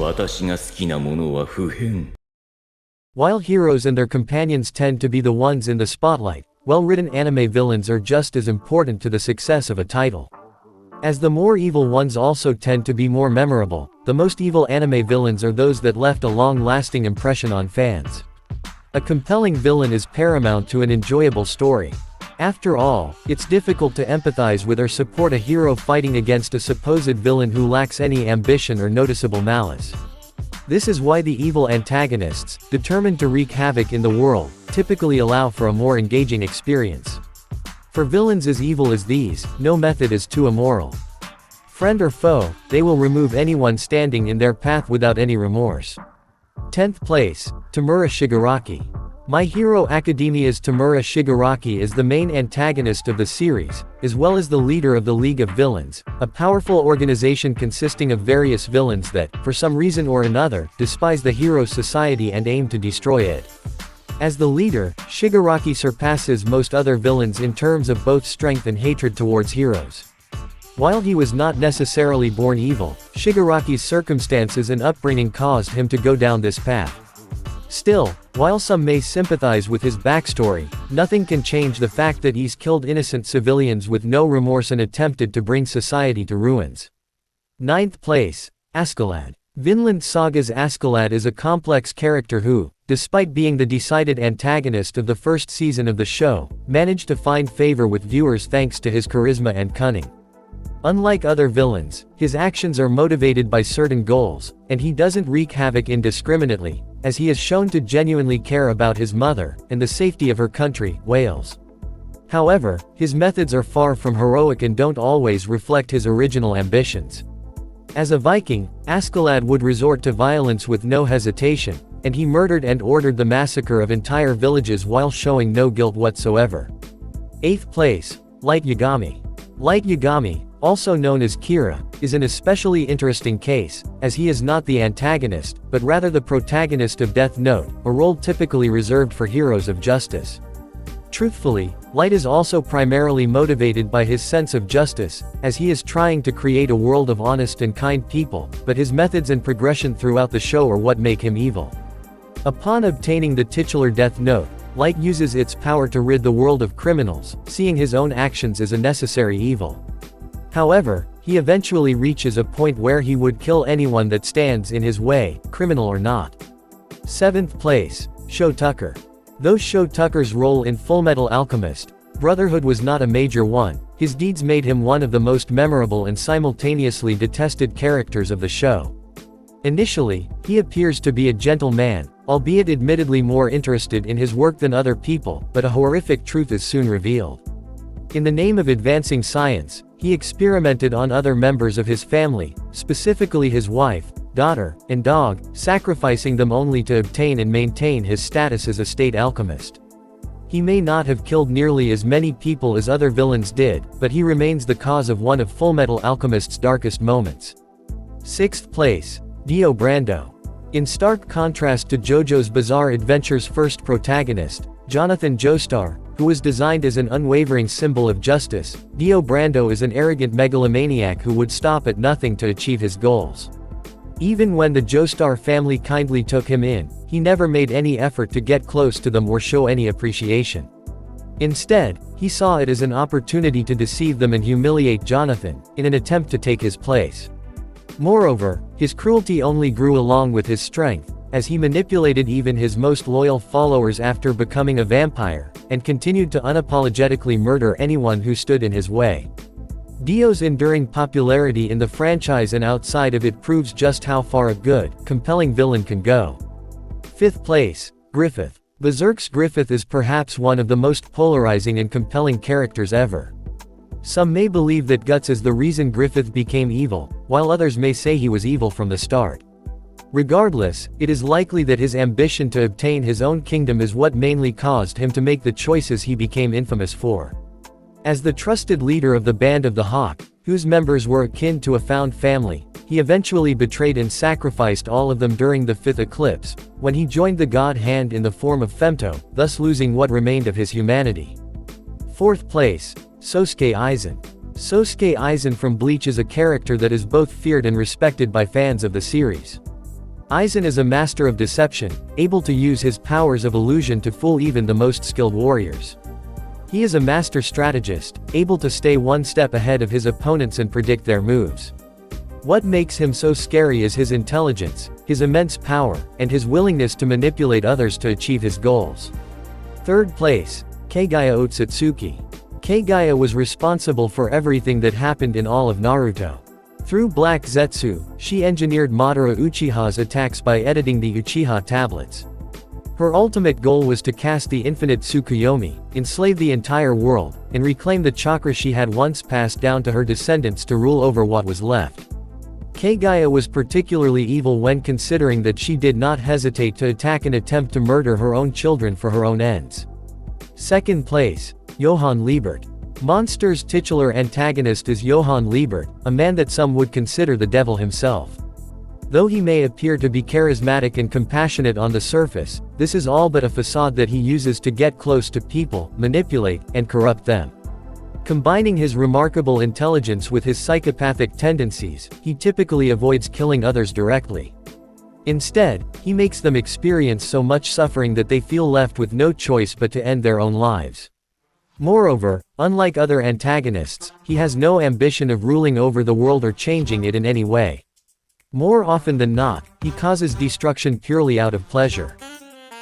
私が好きなものは普遍。 While heroes and their companions tend to be the ones in the spotlight, well-written anime villains are just as important to the success of a title. As the more evil ones also tend to be more memorable, the most evil anime villains are those that left a long-lasting impression on fans. A compelling villain is paramount to an enjoyable story. After all, it's difficult to empathize with or support a hero fighting against a supposed villain who lacks any ambition or noticeable malice. This is why the evil antagonists, determined to wreak havoc in the world, typically allow for a more engaging experience. For villains as evil as these, no method is too immoral. Friend or foe, they will remove anyone standing in their path without any remorse. 10th place, Tamura Shigaraki. My Hero Academia's Tamura Shigaraki is the main antagonist of the series, as well as the leader of the League of Villains, a powerful organization consisting of various villains that, for some reason or another, despise the hero society and aim to destroy it. As the leader, Shigaraki surpasses most other villains in terms of both strength and hatred towards heroes. While he was not necessarily born evil, Shigaraki's circumstances and upbringing caused him to go down this path. Still, while some may sympathize with his backstory, nothing can change the fact that he's killed innocent civilians with no remorse and attempted to bring society to ruins. 9th place, Askeladd. Vinland Saga's Askeladd is a complex character who, despite being the decided antagonist of the first season of the show, managed to find favor with viewers thanks to his charisma and cunning. Unlike other villains, his actions are motivated by certain goals, and he doesn't wreak havoc indiscriminately, as he is shown to genuinely care about his mother, and the safety of her country, Wales. However, his methods are far from heroic and don't always reflect his original ambitions. As a Viking, Askeladd would resort to violence with no hesitation, and he murdered and ordered the massacre of entire villages while showing no guilt whatsoever. 8th place, Lightyagami. Lightyagami, also known as Kira, is an especially interesting case, as he is not the antagonist, but rather the protagonist of Death Note, a role typically reserved for heroes of justice. Truthfully, Light is also primarily motivated by his sense of justice, as he is trying to create a world of honest and kind people, but his methods and progression throughout the show are what make him evil. Upon obtaining the titular Death Note, Light uses its power to rid the world of criminals, seeing his own actions as a necessary evil. However, he eventually reaches a point where he would kill anyone that stands in his way, criminal or not. 7th place, Sho Tucker. Though Sho Tucker's role in Fullmetal Alchemist Brotherhood was not a major one, his deeds made him one of the most memorable and simultaneously detested characters of the show. Initially, he appears to be a gentle man, albeit admittedly more interested in his work than other people, but a horrific truth is soon revealed. In the name of advancing science, he experimented on other members of his family, specifically his wife, daughter, and dog, sacrificing them only to obtain and maintain his status as a state alchemist. He may not have killed nearly as many people as other villains did, but he remains the cause of one of Fullmetal Alchemist's darkest moments. 6th place, Dio Brando. In stark contrast to JoJo's Bizarre Adventure's first protagonist, Jonathan Joestar, who was designed as an unwavering symbol of justice, Dio Brando is an arrogant megalomaniac who would stop at nothing to achieve his goals. Even when the Joestar family kindly took him in, he never made any effort to get close to them or show any appreciation. Instead, he saw it as an opportunity to deceive them and humiliate Jonathan, in an attempt to take his place. Moreover, his cruelty only grew along with his strength, as he manipulated even his most loyal followers after becoming a vampire, and continued to unapologetically murder anyone who stood in his way. Dio's enduring popularity in the franchise and outside of it proves just how far a good, compelling villain can go. 5th place, Griffith. Berserk's Griffith is perhaps one of the most polarizing and compelling characters ever. Some may believe that Guts is the reason Griffith became evil, while others may say he was evil from the start. Regardless, it is likely that his ambition to obtain his own kingdom is what mainly caused him to make the choices he became infamous for. As the trusted leader of the Band of the Hawk, whose members were akin to a found family, he eventually betrayed and sacrificed all of them during the 5th eclipse, when he joined the God Hand in the form of Femto, thus losing what remained of his humanity. 4th place, Sosuke Aizen. Sosuke Aizen from Bleach is a character that is both feared and respected by fans of the series. Aizen is a master of deception, able to use his powers of illusion to fool even the most skilled warriors. He is a master strategist, able to stay one step ahead of his opponents and predict their moves. What makes him so scary is his intelligence, his immense power, and his willingness to manipulate others to achieve his goals. Third place, Kagaya Otsutsuki. Kagaya was responsible for everything that happened in all of Naruto. Through Black Zetsu, she engineered Madara Uchiha's attacks by editing the Uchiha tablets. Her ultimate goal was to cast the infinite Tsukuyomi, enslave the entire world, and reclaim the chakra she had once passed down to her descendants to rule over what was left. Kagaya was particularly evil when considering that she did not hesitate to attack and attempt to murder her own children for her own ends. Second place, Johann Liebert. Monster's titular antagonist is Johann Liebert, a man that some would consider the devil himself. Though he may appear to be charismatic and compassionate on the surface, this is all but a facade that he uses to get close to people, manipulate, and corrupt them. Combining his remarkable intelligence with his psychopathic tendencies, he typically avoids killing others directly. Instead, he makes them experience so much suffering that they feel left with no choice but to end their own lives. Moreover, unlike other antagonists, he has no ambition of ruling over the world or changing it in any way. More often than not, he causes destruction purely out of pleasure.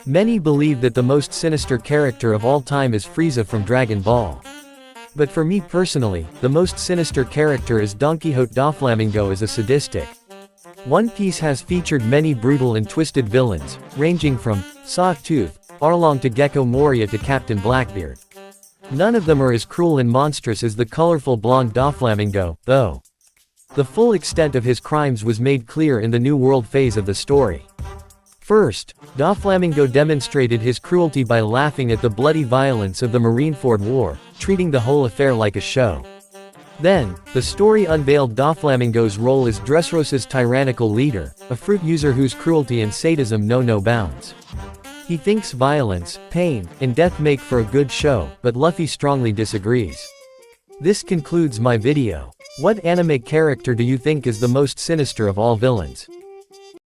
Many believe that the most sinister character of all time is Frieza from Dragon Ball. But for me personally, the most sinister character is Don Quixote. Doflamingo is a sadistic. One Piece has featured many brutal and twisted villains, ranging from Sawtooth, Arlong to Gecko Moria to Captain Blackbeard. None of them are as cruel and monstrous as the colorful blonde Doflamingo, though. The full extent of his crimes was made clear in the New World phase of the story. First, Doflamingo demonstrated his cruelty by laughing at the bloody violence of the Marineford War, treating the whole affair like a show. Then, the story unveiled Doflamingo's role as Dressrosa's tyrannical leader, a fruit user whose cruelty and sadism know no bounds. He thinks violence, pain, and death make for a good show, but Luffy strongly disagrees. This concludes my video. What anime character do you think is the most sinister of all villains?